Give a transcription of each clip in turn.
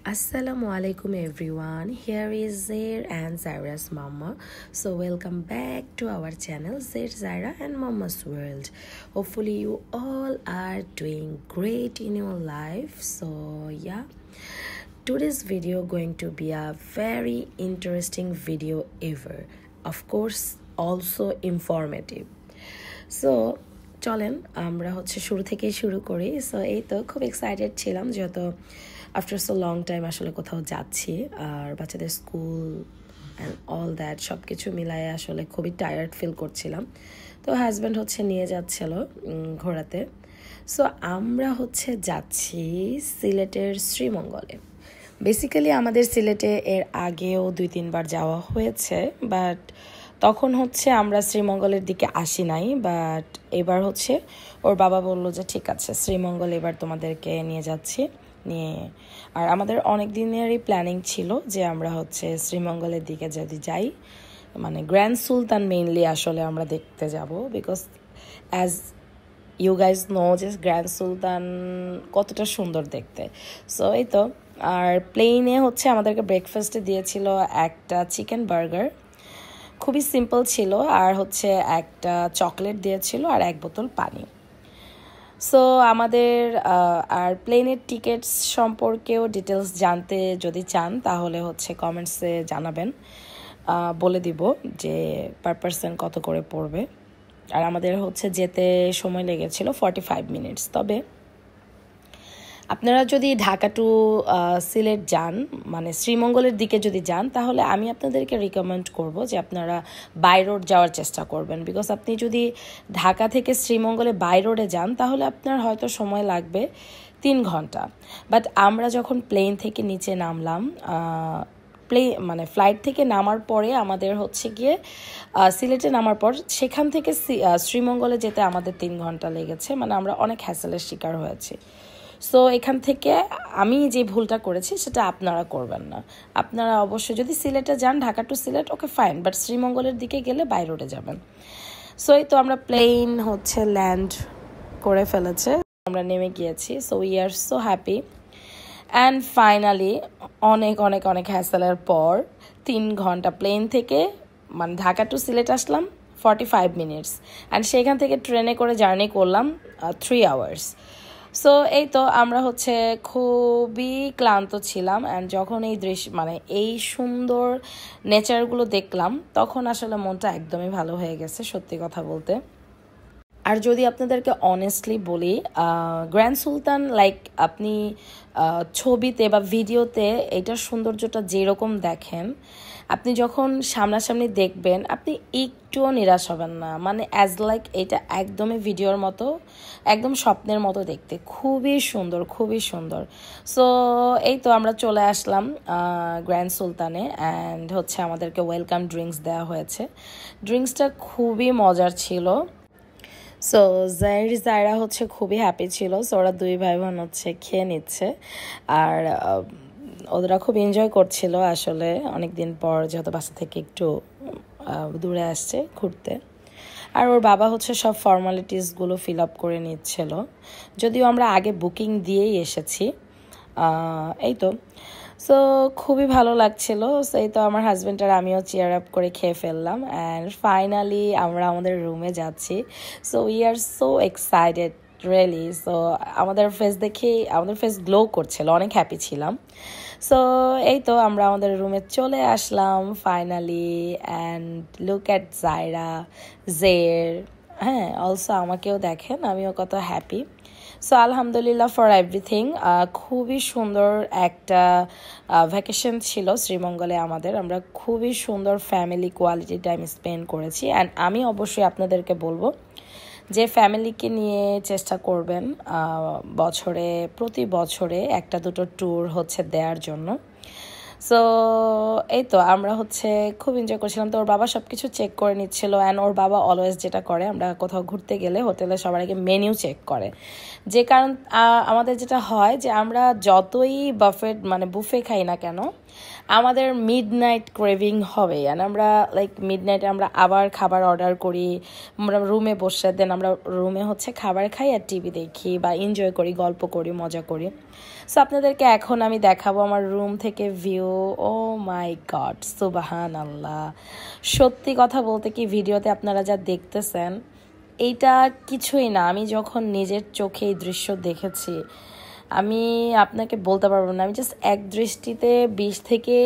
Assalamu alaikum everyone. Here is Zair and Zaira's mama. So welcome back to our channel Zair, Zaira and Mama's World. Hopefully you all are doing great in your life. So yeah, today's video going to be a very interesting video ever. Of course, also informative. So চলেন আমরা শুরু থেকেই শুরু করি। So এই তো খুব excited ছিলাম যেহেতু আফটার সো লং টাইম আসলে কোথাও যাচ্ছি, আর বাচ্চাদের স্কুল অ্যান্ড অল দ্যাট সব কিছু মিলায়ে আসলে খুবই টায়ার্ড ফিল করছিলাম। তো হাজব্যান্ড নিয়ে যাচ্ছিল ঘোরাতে। সো আমরা যাচ্ছি সিলেটের শ্রীমঙ্গলে। বেসিক্যালি আমাদের সিলেটে এর আগেও 2-3 বার যাওয়া হয়েছে, বাট তখন আমরা শ্রীমঙ্গলের দিকে আসি নাই। বাট এবার ওর বাবা বললো যে ঠিক আছে শ্রীমঙ্গল এবার তোমাদেরকে নিয়ে যাচ্ছি নিয়ে। আর আমাদের অনেক দিনেরই প্ল্যানিং ছিল যে আমরা শ্রীমঙ্গলের দিকে যদি যাই, মানে গ্র্যান্ড সুলতান মেইনলি আসলে আমরা দেখতে যাব, because as you guys know যে গ্র্যান্ড সুলতান কতটা সুন্দর দেখতে। সো এই তো, আর প্লেনে আমাদেরকে ব্রেকফাস্টে দিয়েছিল একটা চিকেন বার্গার, খুবই সিম্পল ছিল, আর একটা চকলেট দিয়েছিল আর 1 বোতল পানি। সো আমাদের আর প্লেনের টিকিটস সম্পর্কেও ডিটেলস জানতে যদি চান তাহলে কমেন্টসে জানাবেন, বলে দিব যে পার পারসন কত করে পড়বে। আর আমাদের যেতে সময় লেগেছিল 45 মিনিটস। তবে আপনারা যদি ঢাকা টু সিলেট যান, মানে শ্রীমঙ্গলের দিকে যদি যান, তাহলে আমি আপনাদেরকে রিকমেন্ড করব যে আপনারা বাই রোড যাওয়ার চেষ্টা করবেন। বিকজ আপনি যদি ঢাকা থেকে শ্রীমঙ্গলে বাই রোডে যান তাহলে আপনার হয়তো সময় লাগবে 3 ঘন্টা। বাট আমরা যখন প্লেন থেকে নিচে নামলাম, মানে ফ্লাইট থেকে নামার পরে আমাদের গিয়ে সিলেটে নামার পর সেখান থেকে শ্রীমঙ্গলে যেতে আমাদের 3 ঘন্টা লেগেছে। মানে আমরা অনেক হ্যাসেলের শিকার হয়েছি। সো এখান থেকে আমি যে ভুলটা করেছি সেটা আপনারা করবেন না। আপনারা অবশ্যই যদি সিলেটে যান, Dhaka to Sylhet okay fine, but শ্রীমঙ্গলের দিকে গেলে বাই রোডে যাবেন। সো এই তো আমরা প্লেন ল্যান্ড করে ফেলেছে, আমরা নেমে গিয়েছি। So we are so happy. And finally অনেক অনেক অনেক হ্যাসেলের পর 3 ঘন্টা প্লেন থেকে, মানে ঢাকা টু সিলেট আসলাম 45 মিনিটস, অ্যান্ড সেখান থেকে ট্রেনে করে জার্নি করলাম 3 আওয়ার্স। সো এই তো আমরা খুবই ক্লান্ত ছিলাম, অ্যান্ড যখন এই দৃশ্য, মানে এই সুন্দর নেচারগুলো দেখলাম, তখন আসলে মনটা একদমই ভালো হয়ে গেছে সত্যি কথা বলতে। আর যদি আপনাদেরকে অনেস্টলি বলি, গ্র্যান্ড সুলতান লাইক আপনি ছবিতে বা ভিডিওতে এটার সৌন্দর্যটা যেরকম দেখেন, আপনি যখন সামনাসামনি দেখবেন আপনি একটুও নিরাশ হবেন না। মানে অ্যাজ লাইক এটা একদমই ভিডিওর মতো, একদম স্বপ্নের মতো দেখতে, খুবই সুন্দর খুবই সুন্দর। সো এই তো আমরা চলে আসলাম গ্র্যান্ড সুলতানে, অ্যান্ড আমাদেরকে ওয়েলকাম ড্রিঙ্কস দেওয়া হয়েছে। ড্রিঙ্কসটা খুবই মজার ছিল। সো জায়রা খুবই হ্যাপি ছিল। সো ওরা 2 ভাই বোন খেয়ে নিচ্ছে, আর ওরা খুব এনজয় করছিল আসলে অনেক দিন পর, যেহেতু বাসা থেকে একটু দূরে আসছে ঘুরতে। আর ওর বাবা সব ফর্মালিটিসগুলো ফিল আপ করে নিচ্ছিল, যদিও আমরা আগে বুকিং দিয়েই এসেছি। এই তো, সো খুবই ভালো লাগছিল। সো এই তো আমার হাজব্যান্ড আর আমিও চেয়ার আপ করে খেয়ে ফেললাম, অ্যান্ড ফাইনালি আমরা আমাদের রুমে যাচ্ছি। So we are so excited really. So আমাদের ফেস গ্লো করছিল, অনেক হ্যাপি ছিলাম। সো এই তো আমরা আমাদের রুমে চলে আসলাম finally, and look at Zaira, জের, হ্যাঁ অলসো আমাকেও দেখেন, আমিও কত হ্যাপি। সো আলহামদুলিল্লাহ ফর এভরিথিং। খুবই সুন্দর একটা ভ্যাকেশন ছিল শ্রীমঙ্গলে আমাদের। আমরা খুবই সুন্দর ফ্যামিলি কোয়ালিটি টাইম স্পেন্ড করেছি, অ্যান্ড আমি অবশ্যই আপনাদেরকে বলবো যে ফ্যামিলিকে নিয়ে চেষ্টা করবেন প্রতি বছরে 1-2 ট্যুর দেওয়ার জন্য। সো এই তো আমরা হচ্ছে খুব এনজয় করছিলাম। তো ওর বাবা সব কিছু চেক করে নিচ্ছিল, অ্যান্ড ওর বাবা অলওয়েজ যেটা করে, আমরা কোথাও ঘুরতে গেলে হোটেলে সবার আগে মেনিউ চেক করে। যে কারণ আমাদের যেটা হয় যে আমরা যতই বুফে খাই না কেন, আমাদের মিডনাইট ক্রেভিং হবে, অ্যান্ড আমরা লাইক মিডনাইটে আমরা আবার খাবার অর্ডার করি, আমরা রুমে বসে দেন আমরা রুমে হচ্ছে খাবার খাই আর টিভি দেখি বা এনজয় করি, গল্প করি, মজা করি। সো আপনাদেরকে এখন আমি দেখাবো আমার রুম থেকে ভিউ। ও মাই গড, সুবহান আল্লাহ! সত্যি কথা বলতে কি, ভিডিওতে আপনারা যা দেখতেছেন এইটা কিছুই না। আমি যখন নিজের চোখে এই দৃশ্য দেখেছি, আমি আপনাকে বলতে পারবো না। আমি জাস্ট এক দৃষ্টিতে 20 থেকে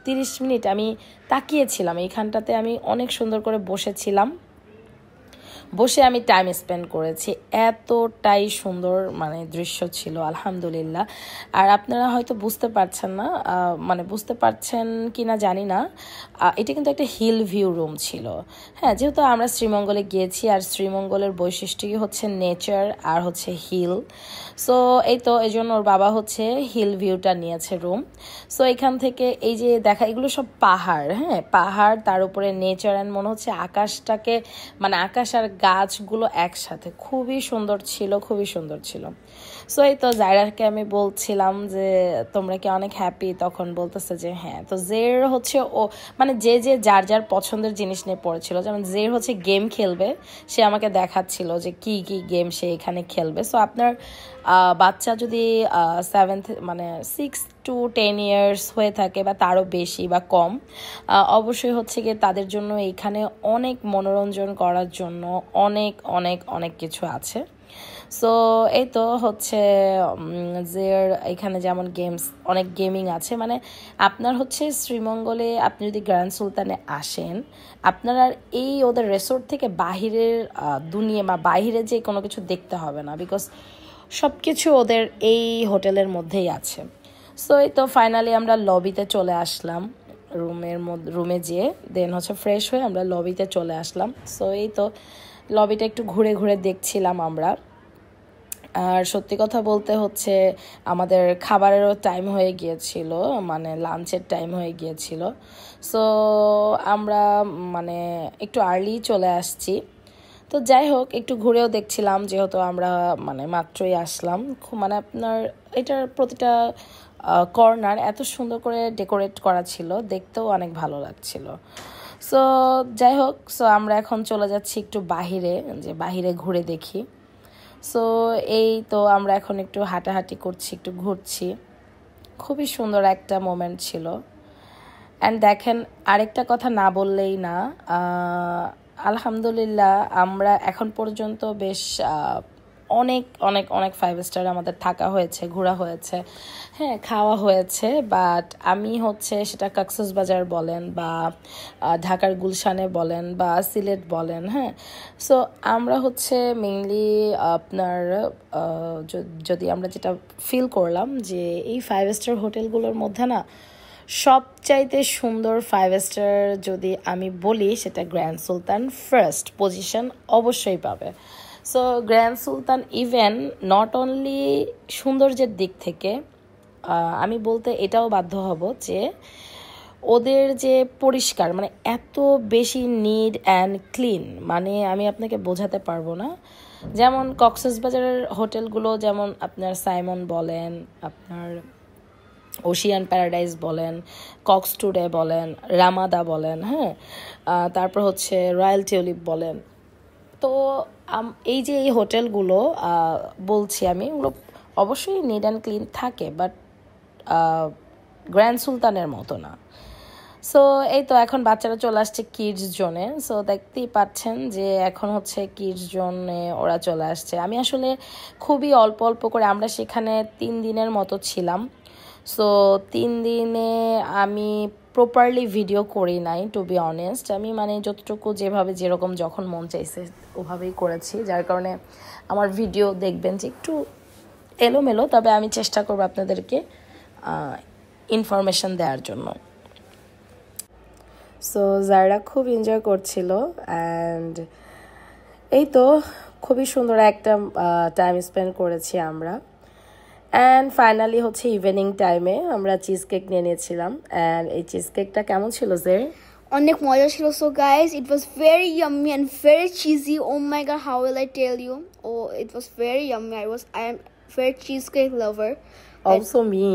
30 মিনিট আমি তাকিয়েছিলাম এইখানটাতে। আমি অনেক সুন্দর করে বসেছিলাম, বসে আমি টাইম স্পেন্ড করেছি। এতটাই সুন্দর দৃশ্য ছিল, আলহামদুলিল্লাহ। আর আপনারা হয়তো বুঝতে পারছেন না, বুঝতে পারছেন কি না জানি না, এটা কিন্তু একটা হিল ভিউ রুম ছিল। হ্যাঁ, যেহেতু আমরা শ্রীমঙ্গলে গিয়েছি, আর শ্রীমঙ্গলের বৈশিষ্ট্যই হচ্ছে নেচার আর হচ্ছে হিল। সো এই তো এই জন্য ওর বাবা হচ্ছে হিল ভিউটা নিয়েছে রুম। সো এখান থেকে এই যে দেখা, এগুলো সব পাহাড়, হ্যাঁ পাহাড়, তার উপরে নেচার, অ্যান্ড মনে হচ্ছে আকাশটাকে আকাশ আর গাছগুলো একসাথে, খুবই সুন্দর ছিল, খুবই সুন্দর ছিল। সো এই তো জায়রাকে আমি বলছিলাম যে তোমরা কি অনেক হ্যাপি, তখন বলতেছে যে হ্যাঁ। তো জের হচ্ছে ও যে যার যার পছন্দের জিনিস নিয়ে পড়েছিল, যেমন জের হচ্ছে গেম খেলবে, সে আমাকে দেখাচ্ছিল যে কি কি গেম সে এখানে খেলবে। সো আপনার বাচ্চা যদি 6 to 10 ইয়ার্স হয়ে থাকে বা তারও বেশি বা কম, অবশ্যই হচ্ছে গিয়ে তাদের জন্য এখানে অনেক মনোরঞ্জন করার জন্য অনেক অনেক অনেক কিছু আছে। সো এই তো হচ্ছে যে এখানে যেমন অনেক গেমিং আছে। আপনার হচ্ছে শ্রীমঙ্গলে আপনি যদি গ্র্যান্ড সুলতানে আসেন, আপনার আর এই ওদের রিসোর্ট থেকে বাহিরের দুনিয়া বা বাহিরে যে কোনো কিছু দেখতে হবে না, বিকজ সব কিছু ওদের এই হোটেলের মধ্যেই আছে। সো এই তো ফাইনালি আমরা লবিতে চলে আসলাম, রুমে যেয়ে দেন হচ্ছে ফ্রেশ হয়ে আমরা লবিতে চলে আসলাম। সো এই তো লবিটা একটু ঘুরে ঘুরে দেখছিলাম আমরা। আর সত্যি কথা বলতে হচ্ছে আমাদের খাবারেরও টাইম হয়ে গিয়েছিল, লাঞ্চের টাইম হয়ে গিয়েছিল। সো আমরা একটু আর্লি চলে আসছি। তো যাই হোক, একটু ঘুরেও দেখছিলাম, যেহেতু আমরা মাত্রই আসলাম। আপনার এটার প্রতিটা কর্নার এত সুন্দর করে ডেকোরেট করা ছিল, দেখতেও অনেক ভালো লাগছিল। সো যাই হোক, সো আমরা এখন চলে যাচ্ছি একটু বাহিরে ঘুরে দেখি। সো এই তো আমরা এখন একটু হাঁটাহাঁটি করছি, একটু ঘুরছি। খুবই সুন্দর একটা মোমেন্ট ছিল। অ্যান্ড দেখেন, আরেকটা কথা না বললেই না, আলহামদুলিল্লাহ আমরা এখন পর্যন্ত বেশ অনেক অনেক অনেক 5 স্টার আমাদের থাকা হয়েছে, ঘোরা হয়েছে, হ্যাঁ খাওয়া হয়েছে। বাট আমি হচ্ছে সেটা কক্সবাজার বলেন বা ঢাকার গুলশানে বলেন বা সিলেট বলেন, হ্যাঁ। সো আমরা হচ্ছে মেইনলি আপনার যদি আমরা যেটা ফিল করলাম যে এই 5 স্টার হোটেলগুলোর মধ্যে না সবচাইতে সুন্দর 5 স্টার যদি আমি বলি, সেটা গ্র্যান্ড সুলতান ফার্স্ট পজিশন অবশ্যই পাবে। So grand Sultan even not only সৌন্দর্যের দিক থেকে, আমি বলতে এটাও বাধ্য হব যে ওদের যে পরিষ্কার, এত বেশি নিট অ্যান্ড ক্লিন, আমি আপনাকে বোঝাতে পারবো না। যেমন কক্সবাজারের হোটেলগুলো, যেমন আপনার সাইমন বলেন, আপনার ওশিয়ান প্যারাডাইস বলেন, কক্স টুডে বলেন, রামাদা বলেন, হ্যাঁ, তারপর হচ্ছে রয়্যাল টিউলিপ বলেন। তো এই যে এই হোটেলগুলো বলছি আমি, ওগুলো অবশ্যই নিট অ্যান্ড ক্লিন থাকে, বাট গ্র্যান্ড সুলতানের মতো না। সো এই তো এখন বাচ্চারা চলে আসছে কিডস জোনে। সো দেখতেই পাচ্ছেন যে এখন হচ্ছে কিডস জোনে ওরা চলে আসছে। আমি আসলে খুবই অল্প অল্প করে, আমরা সেখানে 3 দিনের মতো ছিলাম। সো 3 দিনে আমি প্রপারলি ভিডিও করি নাই, টু বি অনেস্ট। আমি যতটুকু যেভাবে যেরকম যখন মন চাইছে ওভাবেই করেছি, যার কারণে আমার ভিডিও দেখবেন যে একটু এলোমেলো, তবে আমি চেষ্টা করব আপনাদেরকে ইনফরমেশন দেওয়ার জন্য। সো যারা খুব এনজয় করছিল, অ্যান্ড এই তো খুবই সুন্দর একটা টাইম স্পেন্ড করেছি আমরা। অ্যান্ড ফাইনালি হচ্ছে ইভিনিং টাইমে আমরা চিজ কেক নিয়ে নিয়েছিলাম। অ্যান্ড এই চিজ কেকটা কেমন ছিল যে? অনেক মজা ছিল। So guys, it was very yummy and very cheesy. Oh my god, how will I tell you? Oh, it was very yummy. I am very cheesecake lover. Also me.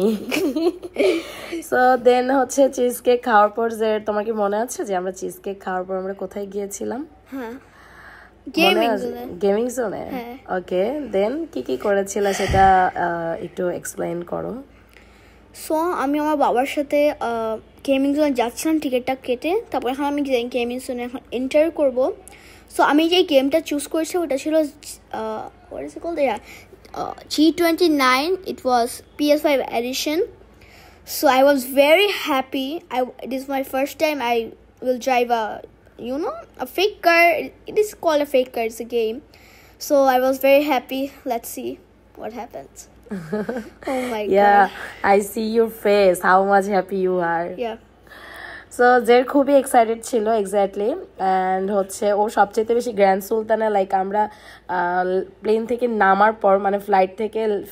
So then হচ্ছে cheese cake খাওয়ার পর যে তোমার কি মনে আছে যে আমরা চিজ কেক খাওয়ার পর আমরা কোথায় গিয়েছিলাম? হ্যাঁ, গেমিং জোনে। ওকে, দেন কি কি করেছিলে সেটা একটু এক্সপ্লেইন করো। সো আমি আমার বাবার সাথে গেমিং জোনে যাচ্ছিলাম টিকিটটা কেটে। তারপর এখন আমি গেমিং জোনে এখন এন্টার করবো। সো আমি যে গেমটা চুজ করেছি ওটা ছিল what is it called? Yeah, G29. It was PS5 edition. So I was very happy. It is my first time I will drive a fake car. It is called a fake car. It's a game. So I was very happy. Let's see what happens. Oh my god. Yeah, I see your face, how much happy you are. Yeah. So জের খুবই excited ছিল exactly. And হচ্ছে ও সবচেয়ে বেশি grand সুলতানে like আমরা plane থেকে নামার পর মানে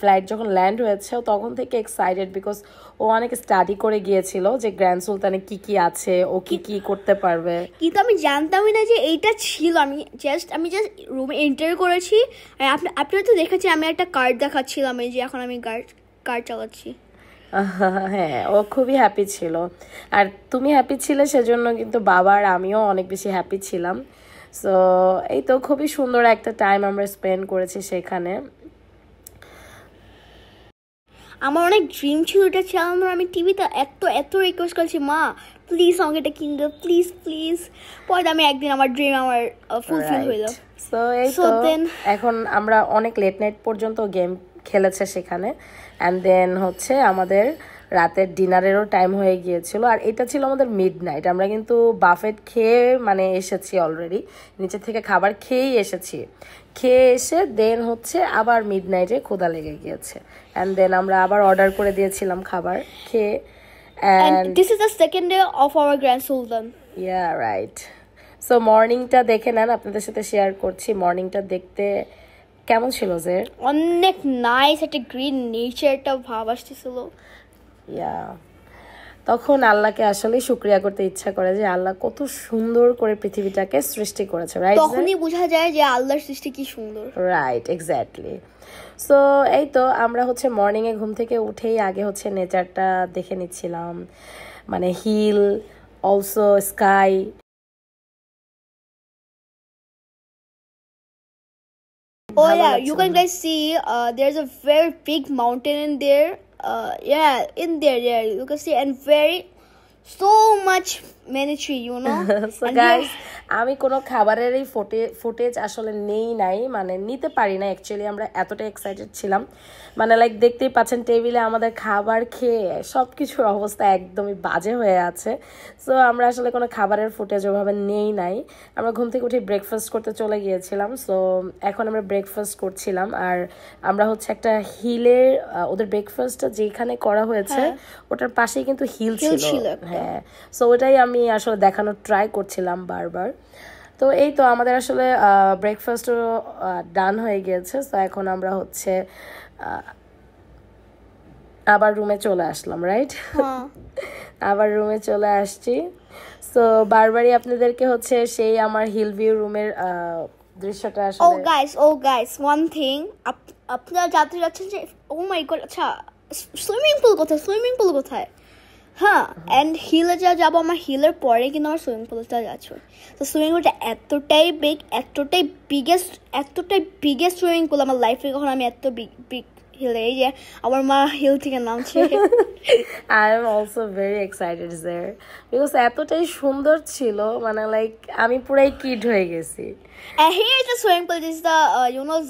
ফ্লাইট যখন ল্যান্ড হয়েছে তখন থেকে এক্সাইটেড, বিকজ ও অনেক স্টাডি করে গিয়েছিল যে গ্র্যান্ড সুলতানে কি কি আছে, ও কি কি করতে পারবে। কিন্তু আমি জানতামই না যে এইটা ছিল। আমি জাস্ট রুমে এন্টার করেছি। আপনি তো দেখেছেন আমি একটা কার্ড দেখাচ্ছিলাম এই যে এখন আমি কার চালাচ্ছি। হ্যাঁ, ও খুবই হ্যাপি ছিল। আর তুমি হ্যাপি ছিলে সেজন্য কিন্তু বাবা আর আমিও অনেক বেশি হ্যাপি ছিলাম। সো এই তো খুবই সুন্দর একটা টাইম আমরা স্পেন্ড করেছি সেখানে। আমার অনেক ড্রিম ছিল এটা চালানোর। আমি টিভিতে এত রিকোয়েস্ট করছি, মা প্লিজ আমাকে এটা কিনে দাও, প্লিজ প্লিজ। পরে আমি একদিন আমার ড্রিম আমার ফুলফিল হইলো। সো এই তো এখন আমরা অনেক লেট নাইট পর্যন্ত গেম খেলেছে সেখানে। অ্যান্ড দেন হচ্ছে আমাদের রাতের ডিনারেরও টাইম হয়ে গিয়েছিল। আর এটা ছিল আমাদের মিড নাইট। আমরা কিন্তু বাফেট খেয়ে মানে এসেছি অলরেডি, নিচে থেকে খাবার খেয়েই এসেছি। খেয়ে এসে দেন হচ্ছে আবার মিড নাইটে ক্ষুধা লেগে গিয়েছে। অ্যান্ড দেন আমরা আবার অর্ডার করে দিয়েছিলাম খাবার খেয়ে। And this is the second day of our Grand Sultan. Yeah, right. So মর্নিংটা দেখে নেন, আপনাদের সাথে শেয়ার করছি। মর্নিংটা দেখতে কেমন ছিল যে? অনেক নাইস, একটা গ্রিন নেচারটা ভাব আসতেছিল। ইয়া, তখন আল্লাহকে আসলে শুকরিয়া করতে ইচ্ছা করে যে আল্লাহ কত সুন্দর করে পৃথিবীটাকে সৃষ্টি করেছে, রাইট? তখনই বোঝা যায় যে আল্লাহর সৃষ্টি কি সুন্দর। Right, exactly. সো এই তো আমরা হচ্ছে মর্নিংয়ে ঘুম থেকে উঠেই আগে হচ্ছে নেচারটা দেখে নিচ্ছিলাম, মানে hill, also sky. Oh yeah, you can guys see there's a very big mountain in there. In there you can see, and so much many tree, you know. So guys, আমি কোনো খাবারেরই ফুটেজ আসলে নাই, মানে নিতে পারি না actually. আমরা এতটা এক্সাইটেড ছিলাম, মানে লাইক দেখতেই পাচ্ছেন টেবিলে আমাদের খাবার খেয়ে সব কিছুর অবস্থা একদমই বাজে হয়ে আছে। সো আমরা আসলে কোনো খাবারের ফুটেজ ওভাবে নাই। আমরা ঘুম থেকে উঠে ব্রেকফাস্ট করতে চলে গিয়েছিলাম। সো এখন আমরা ব্রেকফাস্ট করছিলাম। আর আমরা হচ্ছে একটা হিলের ওদের ব্রেকফাস্টটা যেখানে করা হয়েছে ওটার পাশেই কিন্তু হিল ছিল। হ্যাঁ, সো ওটাই আমি আসলে দেখানোর ট্রাই করছিলাম বারবার। তো এই তো আমাদের আসলে ব্রেকফাস্টও ডান হয়ে গিয়েছে। তো এখন আমরা হচ্ছে আবার রুমে চলে আসলাম, রাইট? আবার রুমে চলে আসছি। সো বারবারই আপনাদেরকে হচ্ছে সেই আমার হিল ভিউ রুমের দৃশ্যটা আসলে। ও গাইস, ওয়ান থিং, আপনারা জানতে যাচ্ছেন যে ও মাই গড, আচ্ছা সুইমিং পুল কোথায়? হ্যাঁ, অ্যান্ড হিলে যাবো আমার হিলের পরে কিন্তু আমার সুইমিং পুলটা যাচ্ছে। তো সুইমিং পুলটা এতটাই বিগেস্ট সুইমিং পুল আমার লাইফে। কখন আমি এত বিগ হিলে, এই যে আমার মা হিল থেকে নামছে। I am also very excited there because এতটাই সুন্দর ছিল, মানে লাইক আমি পুরাই কিড হয়ে গেছি। And here is the swimming pool. This is the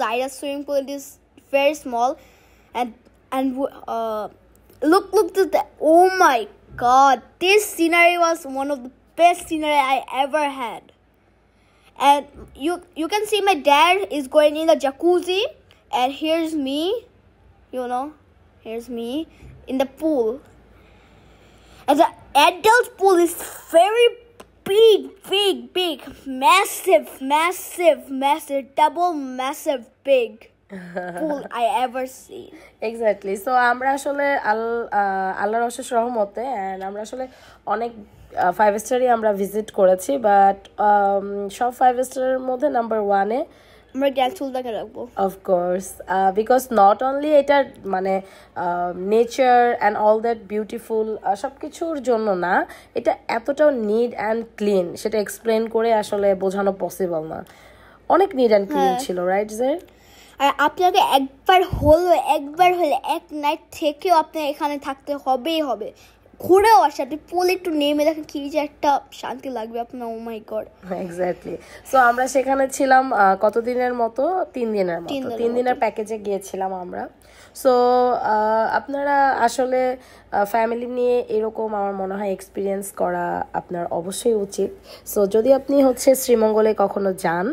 Zaira swimming pool. It is very small, and look to that. Oh my god, this scenery was one of the best scenery I ever had. And you can see my dad is going in the jacuzzi, and here's me, here's me in the pool. And the adult pool is very big, massive, double massive big. pool I ever seen. Exactly. So আমরা আসলে আল্লাহর অশেষ রহমতে and আমরা আসলে অনেক 5 স্টারই আমরা visit করেছি, বাট সব 5 স্টারের মধ্যে নাম্বার 1-এ আমরা গ্র্যান্ড সুলতানকে রাখবো অফকোর্স, বিকজ নট অনলি এটার মানে nature and all that beautiful সব কিছুর জন্য না, এটা এতটাও নিট অ্যান্ড ক্লিন সেটা এক্সপ্লেন করে আসলে বোঝানো পসিবল না। অনেক নিট অ্যান্ড ক্লিন ছিল, রাইট জের? আর আপনাকে একবার হলে এক নাইট থেকেও আপনার এখানে থাকতে হবেই হবে, ঘুরেও আসে। আপনি পুল একটু নেমে দেখেন কি যে একটা শান্তি লাগবে আপনার। ও মাই গড, এক্স্যাক্টলি। সো আমরা সেখানে ছিলাম কতদিনের মতো? 3 দিনের মতো। 3 দিনের প্যাকেজে গিয়েছিলাম আমরা। সো আপনারা আসলে ফ্যামিলি নিয়ে এরকম আমার মনে হয় এক্সপিরিয়েন্স করা আপনার অবশ্যই উচিত। সো যদি আপনি হচ্ছে শ্রীমঙ্গলে কখনো যান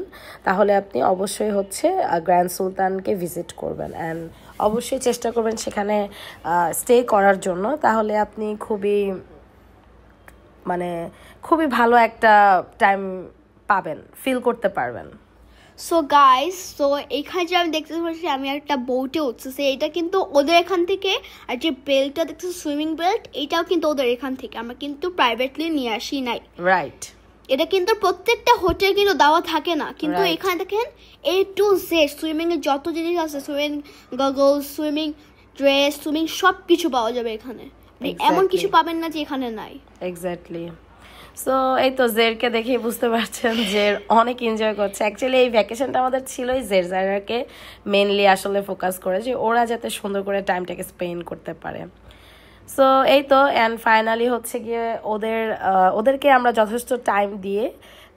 তাহলে আপনি অবশ্যই হচ্ছে গ্র্যান্ড সুলতানকে ভিজিট করবেন অ্যান্ড অবশ্যই চেষ্টা করবেন সেখানে স্টে করার জন্য, তাহলে আপনি খুবই ভালো একটা টাইম পাবেন, ফিল করতে পারবেন। সো গাইস, সো এখানে যে আমি দেখতে পাচ্ছি আমি একটা বোটে উঠতেছি, এটা কিন্তু ওদের এখান থেকে। আর যে বেল্টটা দেখতেছি সুইমিং বেল্ট, এটাও কিন্তু ওদের এখান থেকে, আমরা কিন্তু প্রাইভেটলি নিয়ে আসি নাই, রাইট? এটা কিন্তু প্রত্যেকটা হোটেল কিন্তু দেওয়া থাকে না, কিন্তু এখানে দেখেন A to Z সুইমিং এর যত জিনিস আছে, swimming goggles, swimming dress, swimming সব কিছু পাওয়া যাবে এখানে। এমন কিছু পাবেন না যে এখানে নাই। এক্স্যাক্টলি। সো এই তো জেরকে দেখেই বুঝতে পারছেন যে অনেক এনজয় করছে। অ্যাকচুয়ালি এই ভ্যাকেশনটা আমাদের ছিলই জায়রাকে মেনলি আসলে ফোকাস করে যে ওরা যাতে সুন্দর করে টাইমটাকে স্পেন্ড করতে পারে। সো এই তো, অ্যান্ড ফাইনালি হচ্ছে গিয়ে ওদেরকে আমরা যথেষ্ট টাইম দিয়ে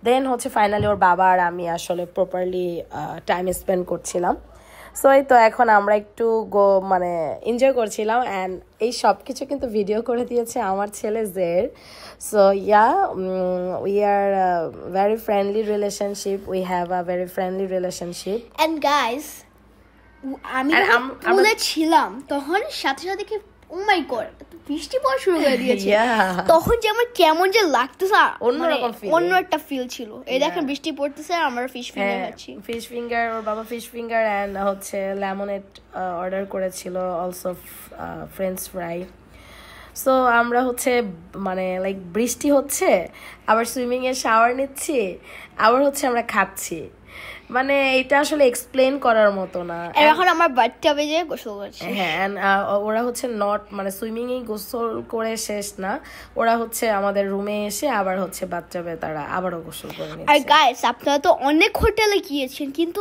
দেন হচ্ছে ফাইনালি ওর বাবা আর আমি আসলে প্রপারলি টাইম স্পেন্ড করছিলাম। সো এই তো এখন আমরা একটু মানে এনজয় করছিলাম অ্যান্ড এই সব কিছু কিন্তু ভিডিও করে দিয়েছে আমার ছেলে জের। So we are very friendly relationship, we have a very friendly relationship. And guys, আমি পুলে ছিলাম তখন সাথে সাথে কি ও মাই গড বৃষ্টি পড়া শুরু করে দিয়েছে, তখন যে আমার কেমন যে লাগতেছে, অন্য একটা ফিল ছিল। এই দেখেন বৃষ্টি পড়তেছে, আমরা ফিশ ফিঙ্গার খাচ্ছি। ফিশ ফিঙ্গার, ওর বাবা ফিশ ফিঙ্গার অ্যান্ড হচ্ছে লেমনেড অর্ডার করেছিল, অলসো ফ্রেঞ্চ ফ্রাই। সো আমরা হচ্ছে মানে লাইক বৃষ্টি হচ্ছে, আবার সুইমিং এর শাওয়ার নিচ্ছি, আবার হচ্ছে আমরা খাচ্ছি, মানে এটা আসলে এক্সপ্লেন করার মতো না। এখন আমার বাচ্চা বেজে গোসল করছে। হ্যাঁ, ওরা হচ্ছে মানে সুইমিং এই গোসল করে শেষ না, ওরা হচ্ছে আমাদের রুমে এসে আবার হচ্ছে বাচ্চা তারা আবারও গোসল করে নিচ্ছে। আর গাইস, আপনারা তো অনেক হোটেলে গিয়েছেন, কিন্তু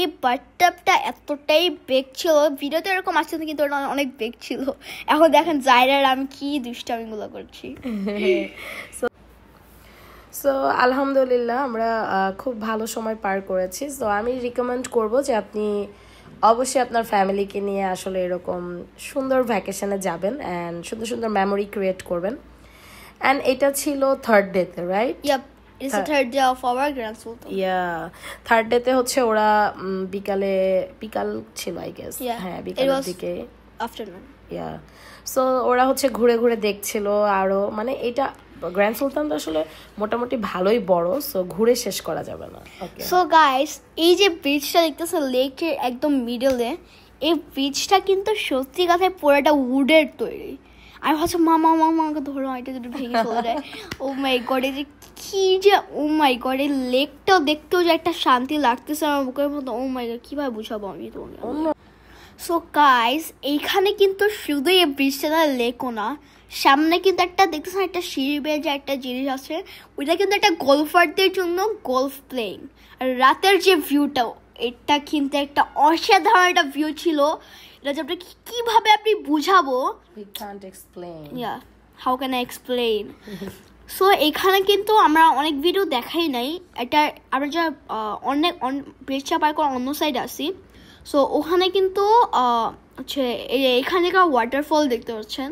এই বাথটাবটা এতটাই বেগ ছিল, ভিডিওতে এরকম আসছে না কিন্তু ওটা অনেক বেগ ছিল। এখন দেখেন জায়রার আমি কি দুষ্টামিগুলো করছি। সো আলহামদুলিল্লাহ আমরা খুব ভালো সময় পার করেছি। সো আমি রিকমেন্ড করব যে আপনি অবশ্যই আপনার ফ্যামিলিকে নিয়ে আসলে এরকম সুন্দর ভ্যাকেশনে যাবেন অ্যান্ড সুন্দর সুন্দর মেমোরি ক্রিয়েট করবেন। অ্যান্ড এটা ছিল 3rd ডেতে, right? It's the 3rd day of our Grand Sultan. Yeah, 3rd ডেতে হচ্ছে ওরা বিকাল ছিল আই গেস। হ্যাঁ, বিকালের দিকে, আফটারনুন। সো ওরা হচ্ছে ঘুরে ঘুরে দেখছিল আরো, মানে এটা গ্র্যান্ড সুলতান তো আসলে মোটামুটি ভালোই বড়, সো ঘুরে শেষ করা যাবে না। সো গাইস, এই যে ব্রিজটা দেখতেছে লেকের একদম মিডলে, এই ব্রিজটা কিন্তু সত্যি কথায় পুরোটা উডের তৈরি। আমি ভাবছি মামাকে ধরো, এটা যদি ভেঙে চলে যায়। ও মাই গড, এই যে কি যে, ও মাই গড, এই লেকটাও দেখতেও যে একটা শান্তি লাগতেছে আমার বুকের মতো। ও মাই গড, কিভাবে বুঝাবো আমি তোমাকে। সো গাইস, এইখানে কিন্তু শুধু এই ব্রিজটা লেকও না, সামনে কিন্তু একটা দেখতেছেন একটা সিঁড়ি বেয়ে যে একটা জিনিস আছে, ওইটা কিন্তু একটা গলফারদের জন্য গলফ প্লেইং। আর রাতের যে ভিউটাও, এটা কিন্তু একটা অসাধারণ একটা ভিউ ছিল। এটা যে আপনি কিভাবে আপনি বুঝাবো, we can't explain. Yeah, how can I explain? So এখানে কিন্তু আমরা অনেক ভিডিও দেখাই নাই, এটা আমরা যা অনেক ব্রিজটা পার করে অন্য সাইড আসি। সো ওখানে কিন্তু হচ্ছে এখানে ওয়াটারফল দেখতে পাচ্ছেন।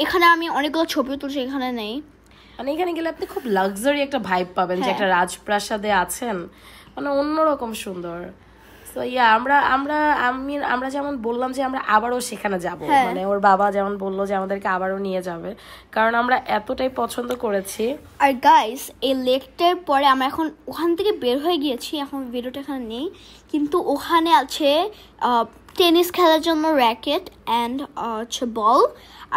এখানে আমি অনেকগুলো ছবিও তুলছি, এখানে নেই। মানে এখানে গেলে আপনি খুব লাক্সারি একটা ভাইব পাবেন, যে একটা রাজপ্রাসাদে আছেন, মানে অন্যরকম সুন্দর। সো ইয়া আমরা যেমন বললাম যে আমরা আবারও সেখানে যাব, মানে ওর বাবা যেমন বললো যে আমাদেরকে আবারও নিয়ে যাবে, কারণ আমরা এতটাই পছন্দ করেছি। আর গাইস এই লেকটার পরে আমরা এখন ওখান থেকে বের হয়ে গিয়েছি, এখন ভিডিওটা এখানে নেই, কিন্তু ওখানে আছে টেনিস খেলার জন্য র্যাকেট অ্যান্ড হচ্ছে বল,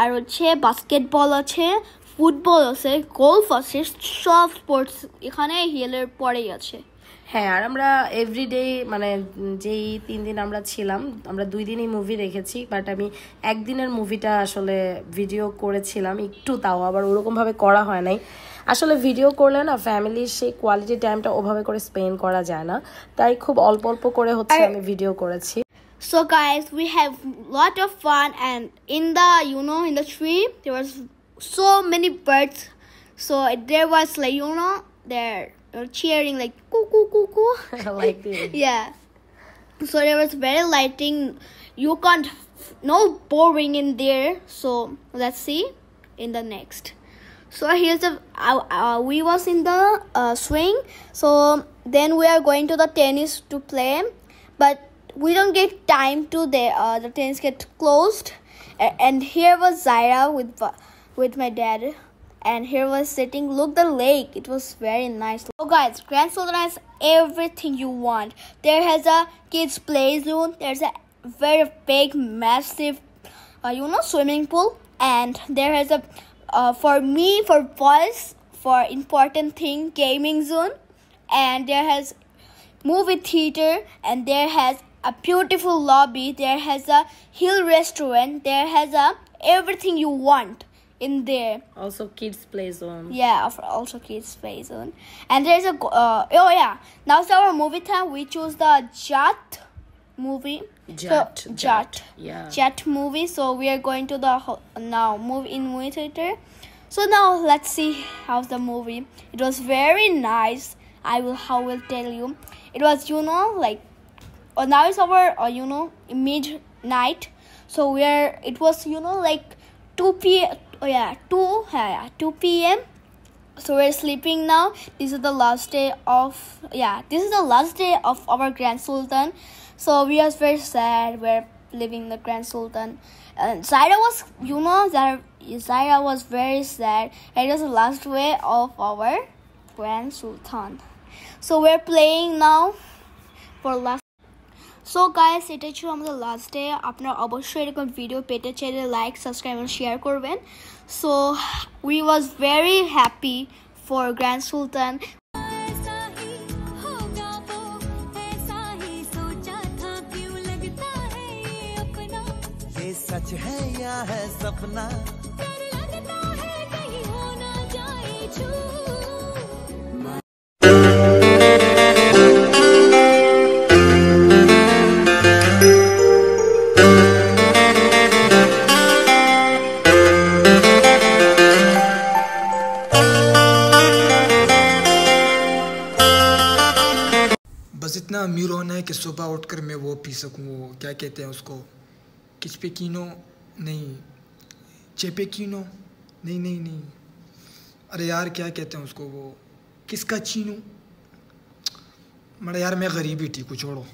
আর হচ্ছে বাস্কেটবল আছে, ফুটবল আছে, গলফ আছে, সব স্পোর্টস এখানে হিলের পরেই আছে। হ্যাঁ, আর আমরা এভরিডে মানে যেই 3 দিন আমরা ছিলাম, আমরা 2 দিনই মুভি দেখেছি, বাট আমি একদিনের মুভিটা আসলে ভিডিও করেছিলাম একটু, তাও আবার ওরকমভাবে করা হয় নাই। আসলে ভিডিও করলে না ফ্যামিলির সেই কোয়ালিটি টাইমটা ওভাবে করে স্পেন্ড করা যায় না, তাই খুব অল্প অল্প করে হচ্ছে আমি ভিডিও করেছি। So guys, we have lot of fun, and in the tree there was so many birds, so there was like they're cheering like coo coo coo coo Like this. Yeah, so there was very lighting, you can't no boring in there. So let's see in the next. So here's the we was in the swing, so then we are going to the tennis to play, but we don't get time to the tennis get closed, and here was Zaira with my dad, and here was sitting, look the lake, it was very nice. So guys, Grand Sultan has everything you want. There has a kids play zone, there's a very big massive swimming pool, and there has a for boys, for important thing, gaming zone, and there has movie theater, and there has a beautiful lobby, there has a hill restaurant, there has a everything you want in there. Also kids play zone. Yeah, also kids play zone. And there's a now it's our movie time. We choose the Jat movie. Jat. Yeah. Jat movie. So we are going to the now movie theater. So now let's see how's the movie. It was very nice. I will tell you. It was like now it's our midnight. So it was like 2 p.m. So we're sleeping now. This is the last day of our Grand Sultan. So we are very sad. We're leaving the Grand Sultan. And Zaira was, Zaira was very sad. It was the last day of our Grand Sultan. So we're playing now for last. So guys, এটাই ছিল আমাদের last day. আপনারা অবশ্যই এরকম video পেতে চাইলে like, subscribe এবং share করবেন। So we was very happy for Grand Sultan. सच है या है सपना, बस इतना अमीर होना है कि सुबह उठकर मैं वो पी सकूं, वो क्या कहते हैं उसको, किचपेकिनो नहीं, चेपेकिनो नहीं, अरे यार क्या कहते हैं उसको, वो किसका चीनू, मरे यार मैं गरीब ही ठीक हूँ, छोड़ो।